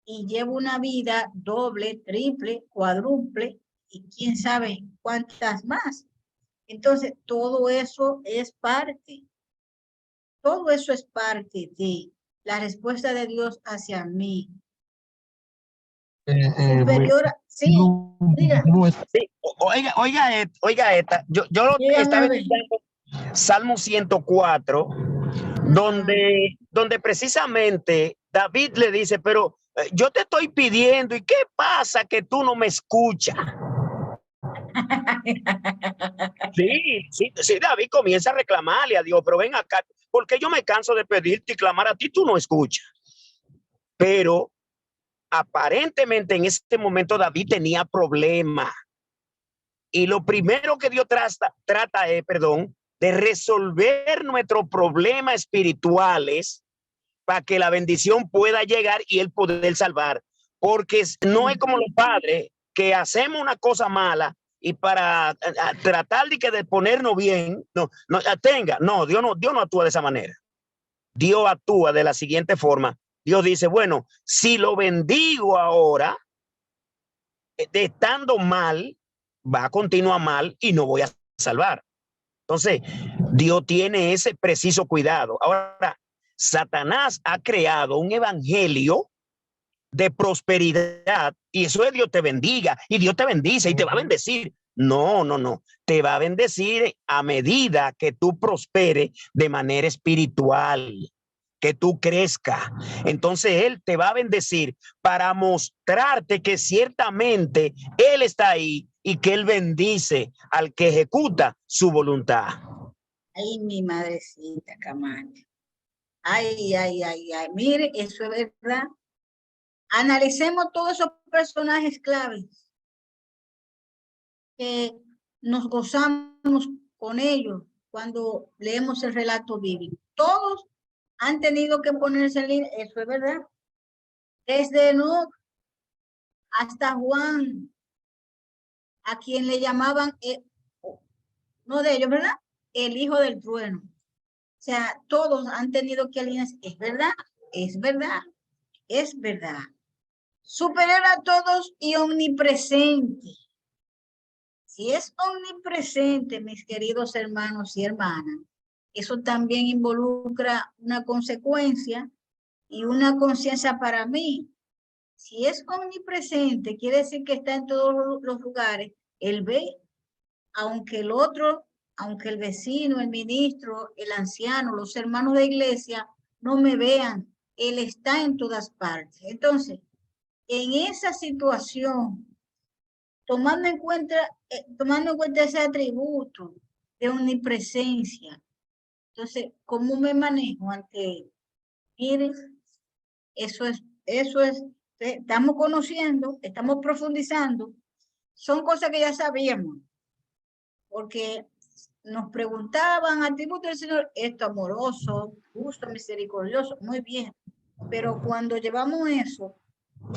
y llevo una vida doble, triple, cuádruple y quién sabe cuántas más. Entonces, todo eso es parte de la respuesta de Dios hacia mí. Superior, sí, diga. Sí, oiga esta. Yo lo estaba estudiando Salmo 104, donde precisamente David le dice, pero yo te estoy pidiendo, ¿y qué pasa que tú no me escuchas? Sí, David comienza a reclamarle a Dios, pero ven acá, porque yo me canso de pedirte y clamar a ti, tú no escuchas. Pero aparentemente en este momento David tenía problemas. Y lo primero que Dios trata es, de resolver nuestros problemas espirituales para que la bendición pueda llegar y él poder salvar. Porque no es como los padres que hacemos una cosa mala y para tratar de ponernos bien, Dios no actúa de esa manera. Dios actúa de la siguiente forma. Dios dice, bueno, si lo bendigo ahora, estando mal, va a continuar mal y no voy a salvar. Entonces, Dios tiene ese preciso cuidado. Ahora, Satanás ha creado un evangelio de prosperidad y eso es Dios te bendiga y Dios te bendice y te va a bendecir. No. Te va a bendecir a medida que tú prosperes de manera espiritual. que tú crezcas. Entonces Él te va a bendecir para mostrarte que ciertamente Él está ahí y que Él bendice al que ejecuta su voluntad. Ay, mi madrecita, Camacho. Ay, ay, ay, ay. Mire, eso es verdad. Analicemos todos esos personajes claves que nos gozamos con ellos cuando leemos el relato bíblico. Todos han tenido que ponerse en línea, eso es verdad. Desde Enoc hasta Juan, a quien le llamaban, no de ellos, ¿verdad? El hijo del trueno. O sea, todos han tenido que alinearse. Es verdad, es verdad, es verdad. Superior a todos y omnipresente. Si es omnipresente, mis queridos hermanos y hermanas, eso también involucra una consecuencia y una conciencia para mí. Si es omnipresente, quiere decir que está en todos los lugares. Él ve, aunque el otro, aunque el vecino, el ministro, el anciano, los hermanos de iglesia no me vean, Él está en todas partes. Entonces, en esa situación, tomando en cuenta ese atributo de omnipresencia, entonces, ¿cómo me manejo ante? Miren, eso es, estamos conociendo, estamos profundizando, son cosas que ya sabíamos, porque nos preguntaban atributos del Señor, esto amoroso, justo, misericordioso, muy bien, pero cuando llevamos eso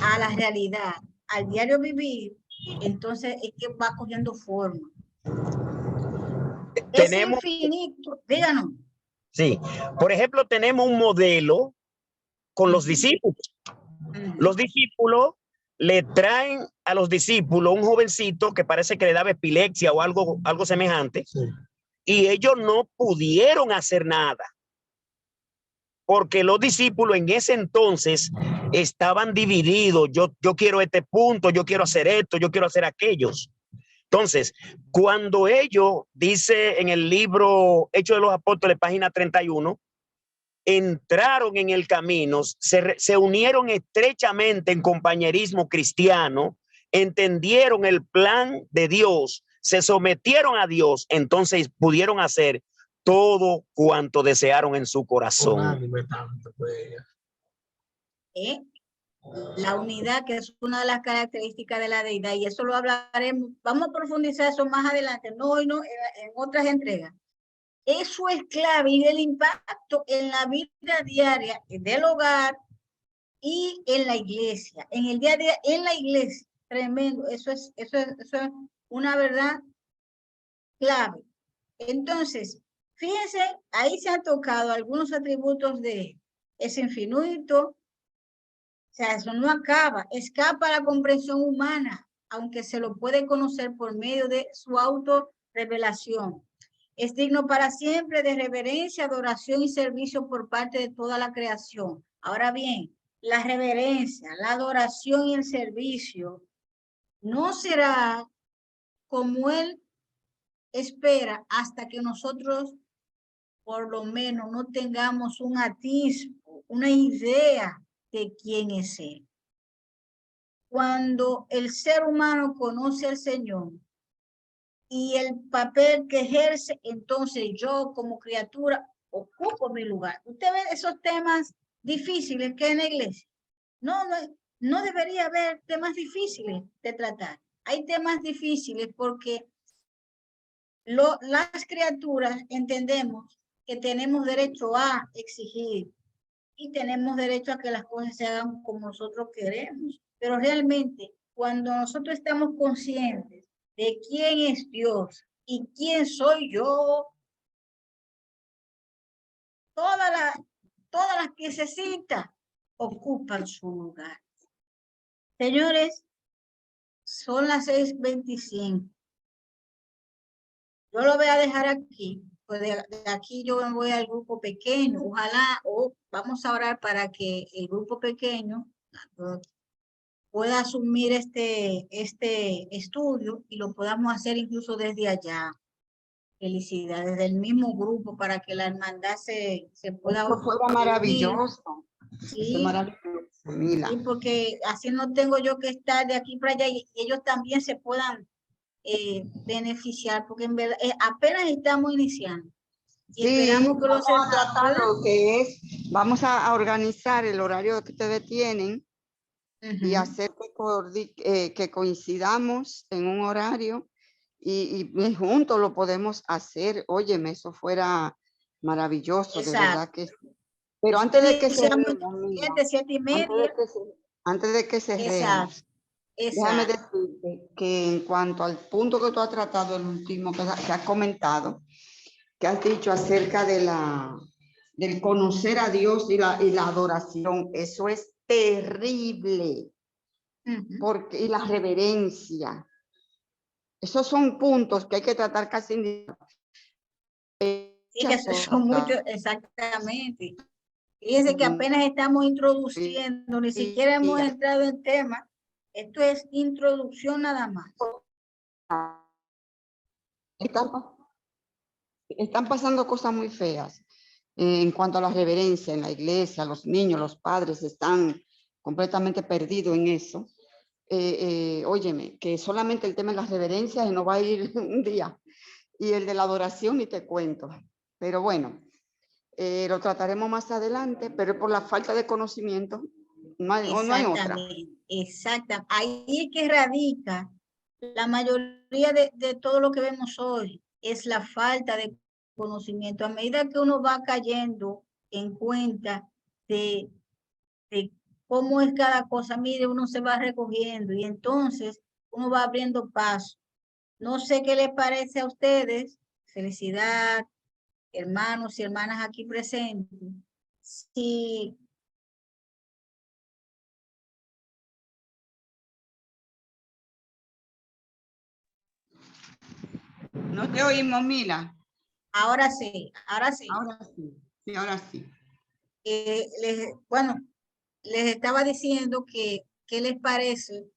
a la realidad, al diario vivir, entonces es que va cogiendo forma. Tenemos, es infinito, díganos. Sí, por ejemplo, tenemos un modelo con los discípulos. Los discípulos le traen a los discípulos un jovencito que parece que le daba epilepsia o algo semejante, sí, y ellos no pudieron hacer nada porque los discípulos en ese entonces estaban divididos. Yo quiero este punto, yo quiero hacer esto, yo quiero hacer aquellos. Entonces, cuando ellos, dice en el libro Hechos de los Apóstoles, página 31, entraron en el camino, se unieron estrechamente en compañerismo cristiano, entendieron el plan de Dios, se sometieron a Dios, entonces pudieron hacer todo cuanto desearon en su corazón. La unidad, que es una de las características de la deidad, y eso lo hablaremos, vamos a profundizar eso más adelante, no hoy, no, en otras entregas. Eso es clave y el impacto en la vida diaria del hogar y en la iglesia, en el día a día, en la iglesia, tremendo, eso es una verdad clave. Entonces, fíjense, ahí se han tocado algunos atributos de ese infinito. O sea, eso no acaba, escapa a la comprensión humana, aunque se lo puede conocer por medio de su autorrevelación. Es digno para siempre de reverencia, adoración y servicio por parte de toda la creación. Ahora bien, la reverencia, la adoración y el servicio no será como Él espera hasta que nosotros por lo menos no tengamos un atisbo, una idea de quién es Él. Cuando el ser humano conoce al Señor y el papel que ejerce, entonces yo como criatura ocupo mi lugar. Usted ve esos temas difíciles que hay en la iglesia. No debería haber temas difíciles de tratar. Hay temas difíciles porque las criaturas entendemos que tenemos derecho a exigir y tenemos derecho a que las cosas se hagan como nosotros queremos. Pero realmente, cuando nosotros estamos conscientes de quién es Dios y quién soy yo, todas las que necesitan ocupan su lugar. Señores, son las 6:25. Yo lo voy a dejar aquí. Pues de aquí yo me voy al grupo pequeño. Ojalá, vamos a orar para que el grupo pequeño pueda asumir este estudio y lo podamos hacer incluso desde allá. Felicidades del mismo grupo para que la hermandad se pueda Eso fuera unir. maravilloso. Eso Sí, es maravilloso, Mila. sí, porque así no tengo yo que estar de aquí para allá y ellos también se puedan beneficiar, porque en verdad apenas estamos iniciando. Y Sí, esperamos que los vamos a hermanos, tratar ¿verdad? lo que es, vamos a organizar el horario que ustedes tienen y Ujú. hacer que coincidamos en un horario y juntos lo podemos hacer. Óyeme, eso fuera maravilloso, de Exacto. verdad que sí. Pero antes de que Iniciamos cerremos, Mila, 7:30. antes de que cerremos, Exacto, déjame exacto. decirte que en cuanto al punto que tú has tratado, el último que has comentado, que has dicho acerca de del conocer a Dios y la adoración, eso es terrible, Ujú. porque, y la reverencia, esos son puntos que hay que tratar casi Sí, que son muchos, exactamente. Fíjense que apenas estamos introduciendo, ni siquiera hemos entrado en tema. Esto es introducción nada más. Están pasando cosas muy feas en cuanto a la reverencia en la iglesia. Los niños, los padres están completamente perdidos en eso. Óyeme, que solamente el tema de las reverencias no va a ir un día, y el de la adoración ni te cuento. Pero bueno, lo trataremos más adelante, pero por la falta de conocimiento no hay otra. Exactamente. Ahí es que radica la mayoría de todo lo que vemos hoy, es la falta de conocimiento. A medida que uno va cayendo en cuenta de cómo es cada cosa, mire, uno se va recogiendo y entonces uno va abriendo paso. No sé qué les parece a ustedes. Felicidad, hermanos y hermanas aquí presentes. Si No te oímos, Mila. ahora sí, ahora sí. Ahora sí, sí, ahora sí. Bueno, les estaba diciendo que, ¿qué les parece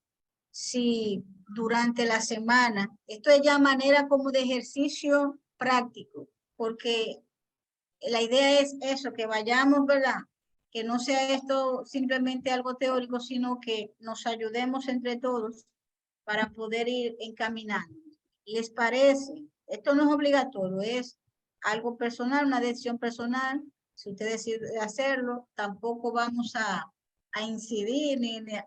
si durante la semana, esto es ya manera como de ejercicio práctico, porque la idea es eso, que vayamos, ¿verdad? Que no sea esto simplemente algo teórico, sino que nos ayudemos entre todos para poder ir encaminando. ¿Les parece? Esto no es obligatorio, es algo personal, una decisión personal. Si usted decide hacerlo, tampoco vamos a incidir,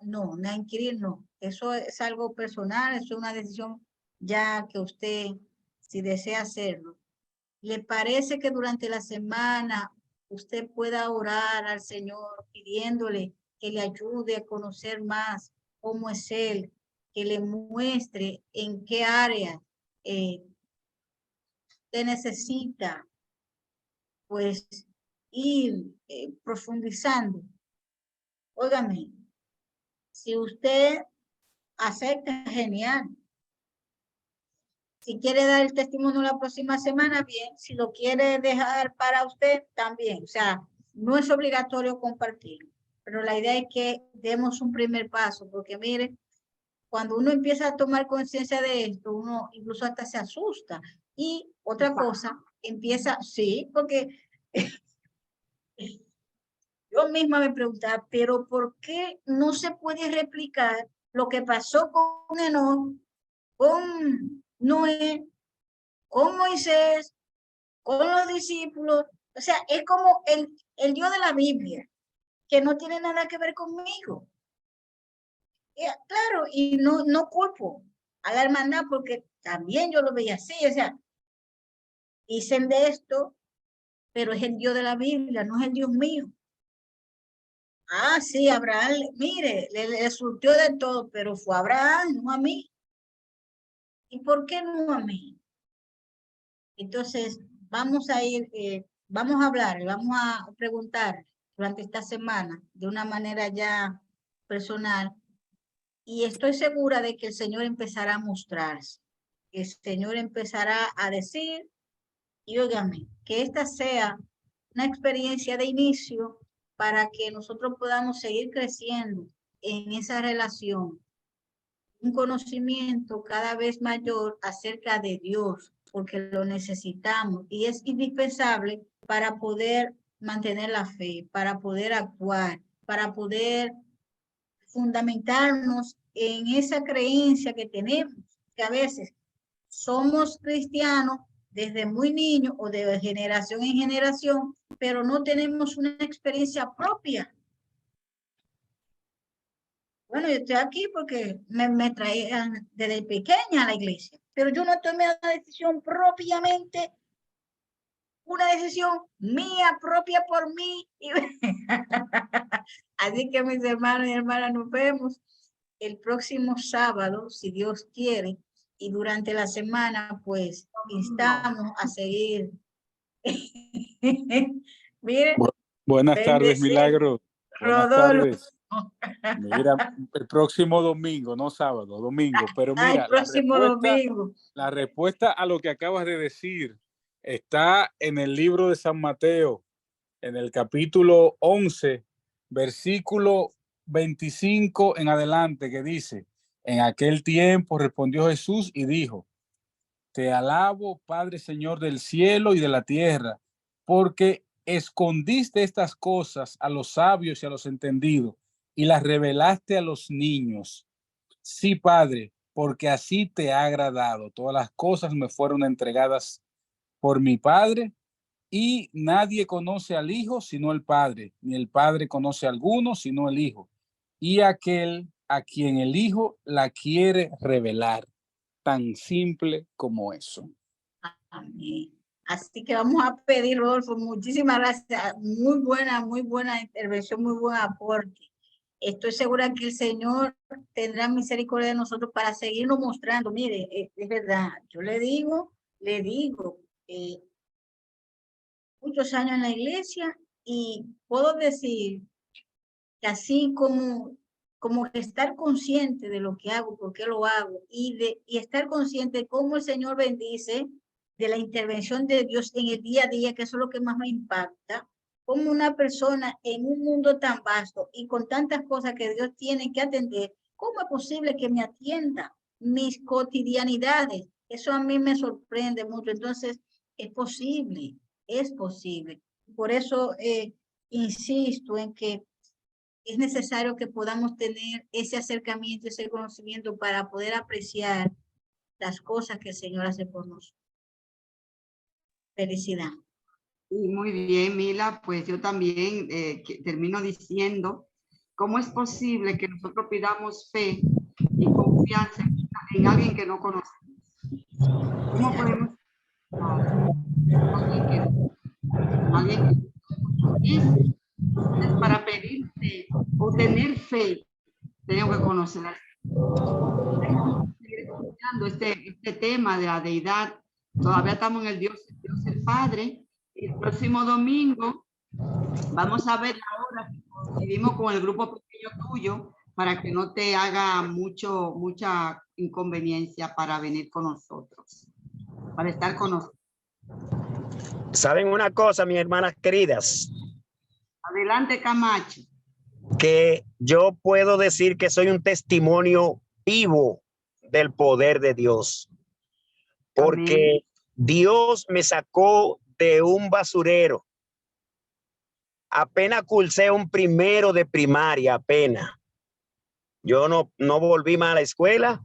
no, a inquirir, no. Eso es algo personal, eso es una decisión ya que usted, si desea hacerlo. ¿Le parece que durante la semana usted pueda orar al Señor pidiéndole que le ayude a conocer más cómo es Él, que le muestre en qué área usted necesita pues ir profundizando? Óigame, si usted acepta, genial. Si quiere dar el testimonio la próxima semana, bien. Si lo quiere dejar para usted, también. O sea, no es obligatorio compartirlo. Pero la idea es que demos un primer paso, porque mire, cuando uno empieza a tomar conciencia de esto, uno incluso hasta se asusta. Y otra cosa, empieza, sí, porque yo misma me preguntaba, pero ¿por qué no se puede replicar lo que pasó con Enoch, con Noé, con Moisés, con los discípulos? O sea, es como el Dios de la Biblia, que no tiene nada que ver conmigo. Claro, y no culpo a la hermandad porque también yo lo veía así, o sea, dicen de esto, pero es el Dios de la Biblia, no es el Dios mío. Ah, sí, Abraham, mire, le surtió de todo, pero fue a Abraham, no a mí. ¿Y por qué no a mí? Entonces, vamos a ir, vamos a hablar, vamos a preguntar durante esta semana de una manera ya personal, y estoy segura de que el Señor empezará a mostrarse, el Señor empezará a decir, y óigame, que esta sea una experiencia de inicio para que nosotros podamos seguir creciendo en esa relación, un conocimiento cada vez mayor acerca de Dios, porque lo necesitamos y es indispensable para poder mantener la fe, para poder actuar, para poder fundamentarnos en esa creencia que tenemos, que a veces somos cristianos desde muy niños o de generación en generación, pero no tenemos una experiencia propia. Bueno, yo estoy aquí porque me traían desde pequeña a la iglesia, pero yo no tomé una decisión propiamente, una decisión mía, propia por mí. Así que mis hermanos y hermanas, nos vemos el próximo sábado, si Dios quiere, y durante la semana, pues, instamos a seguir. Miren, Buenas tardes, bendecido. Milagro. Buenas Rodolfo. tardes. Mira, el próximo domingo, no sábado, domingo. Pero mira, El próximo domingo. la respuesta a lo que acabas de decir está en el libro de San Mateo, en el capítulo 11, versículo 25 en adelante, que dice: en aquel tiempo respondió Jesús y dijo: te alabo, Padre, Señor del cielo y de la tierra, porque escondiste estas cosas a los sabios y a los entendidos y las revelaste a los niños. Sí, Padre, porque así te ha agradado. Todas las cosas me fueron entregadas por mi Padre, y nadie conoce al Hijo sino el Padre, ni el Padre conoce a alguno sino el Hijo, y aquel a quien el Hijo la quiere revelar. Tan simple como eso. Amén. Así que vamos a pedir, Rodolfo, muchísimas gracias. Muy buena intervención, muy buen aporte. Estoy segura que el Señor tendrá misericordia de nosotros para seguirnos mostrando. Mire, es verdad, yo le digo, muchos años en la iglesia y puedo decir que así como estar consciente de lo que hago, por qué lo hago, y estar consciente de cómo el Señor bendice, de la intervención de Dios en el día a día, que eso es lo que más me impacta, como una persona en un mundo tan vasto y con tantas cosas que Dios tiene que atender, ¿cómo es posible que me atienda mis cotidianidades? Eso a mí me sorprende mucho. Entonces, es posible. Por eso insisto en que es necesario que podamos tener ese acercamiento, ese conocimiento para poder apreciar las cosas que el Señor hace por nosotros. Felicidad. Y muy bien, Mila, pues yo también termino diciendo, ¿cómo es posible que nosotros pidamos fe y confianza en alguien que no conocemos? ¿Cómo podemos alguien que para pedir fe o tener fe, tengo que conocer este tema de la deidad? Todavía estamos en el Dios el Padre. El próximo domingo vamos a ver la hora que coincidimos con el grupo pequeño tuyo para que no te haga mucha inconveniencia para venir con nosotros, para estar con nosotros. ¿Saben una cosa, mis hermanas queridas? Adelante, Camacho. Que yo puedo decir que soy un testimonio vivo del poder de Dios. Porque amén. Dios me sacó de un basurero. Apenas cursé un primero de primaria, apenas. Yo no volví más a la escuela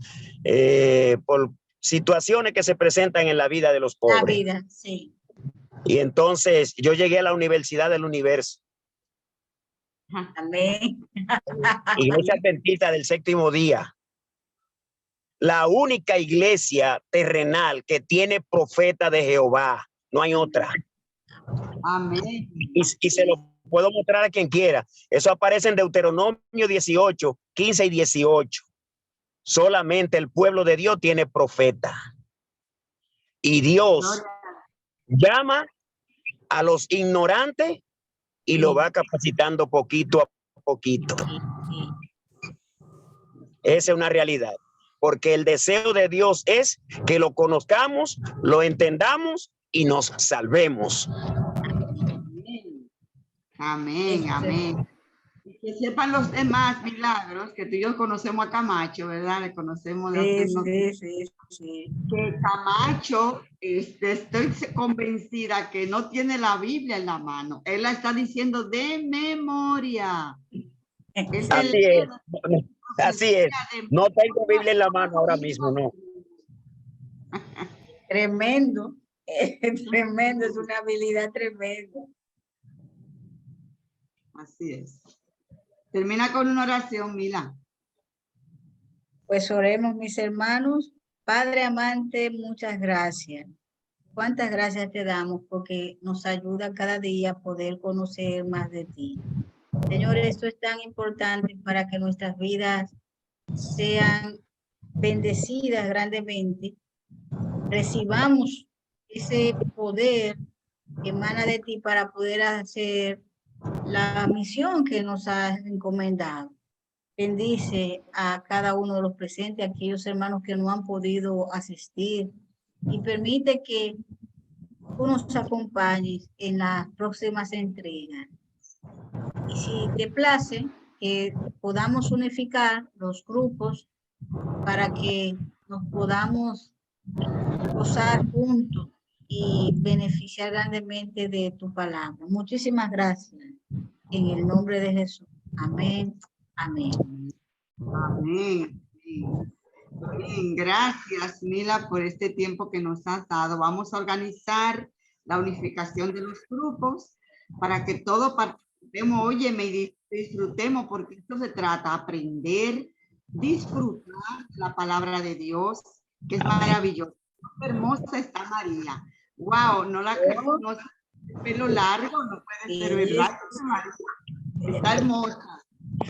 por situaciones que se presentan en la vida de los pobres. La vida, sí. Y entonces yo llegué a la Universidad del Universo. Amén. Iglesia Adventista del Séptimo Día. La única iglesia terrenal que tiene profeta de Jehová. No hay otra. Amén. Y se lo puedo mostrar a quien quiera. Eso aparece en Deuteronomio 18, 15 y 18. Solamente el pueblo de Dios tiene profeta. Y Dios llama a los ignorantes y lo va capacitando poquito a poquito. Esa es una realidad. Porque el deseo de Dios es que lo conozcamos, lo entendamos y nos salvemos. Amén, amén. Y que sepan los demás, Milagros, que tú y yo conocemos a Camacho, ¿verdad? Le conocemos de Sí, hace unos sí. que Camacho, estoy convencida que no tiene la Biblia en la mano. Él la está diciendo de memoria. Él se Así lee es. la Así es. de No tengo memoria Biblia en la mano ahora todo mismo, no. Tremendo. Tremendo, es una habilidad tremenda. Así es. Termina con una oración, Mila. Pues oremos, mis hermanos. Padre amante, muchas gracias. Cuántas gracias te damos porque nos ayuda cada día a poder conocer más de ti. Señor, esto es tan importante para que nuestras vidas sean bendecidas grandemente. Recibamos ese poder que emana de ti para poder hacer la misión que nos has encomendado. Bendice a cada uno de los presentes, a aquellos hermanos que no han podido asistir, y permite que tú nos acompañes en las próximas entregas. Y si te place, que podamos unificar los grupos para que nos podamos gozar juntos y beneficiar grandemente de tu palabra. Muchísimas gracias. En el nombre de Jesús. Amén. Amén. Amén. Bien, gracias, Mila, por este tiempo que nos has dado. Vamos a organizar la unificación de los grupos para que todos participemos, óyeme, y disfrutemos, porque esto se trata de aprender, disfrutar la palabra de Dios, que es maravillosa. Qué hermosa está María. Wow, no la no, pelo largo, no puede ser, ¿verdad? Está hermosa.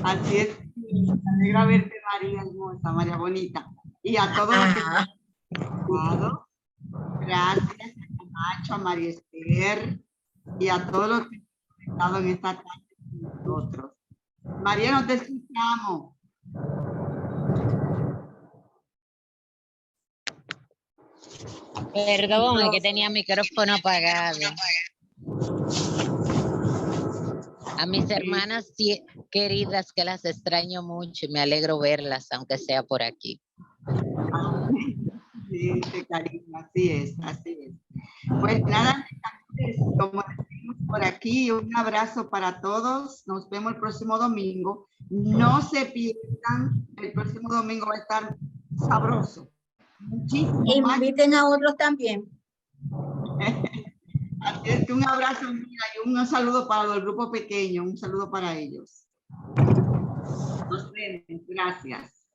Así es. Me alegra verte, María hermosa, María bonita. Y a todos los que están conectados, gracias a Nacho, a María Esther y a todos los que están conectados en esta tarde con nosotros. María, nos te escuchamos. Perdón, es que tenía micrófono apagado. A mis hermanas queridas, que las extraño mucho y me alegro verlas, aunque sea por aquí. Sí, cariño, así es, así es. Pues nada, como decimos por aquí, un abrazo para todos. Nos vemos el próximo domingo. No se pierdan, el próximo domingo va a estar sabroso. Muchísimo más. Inviten a otros también. Así es que un abrazo, mira, y un saludo para el grupo pequeño, un saludo para ellos. Nos vemos, gracias.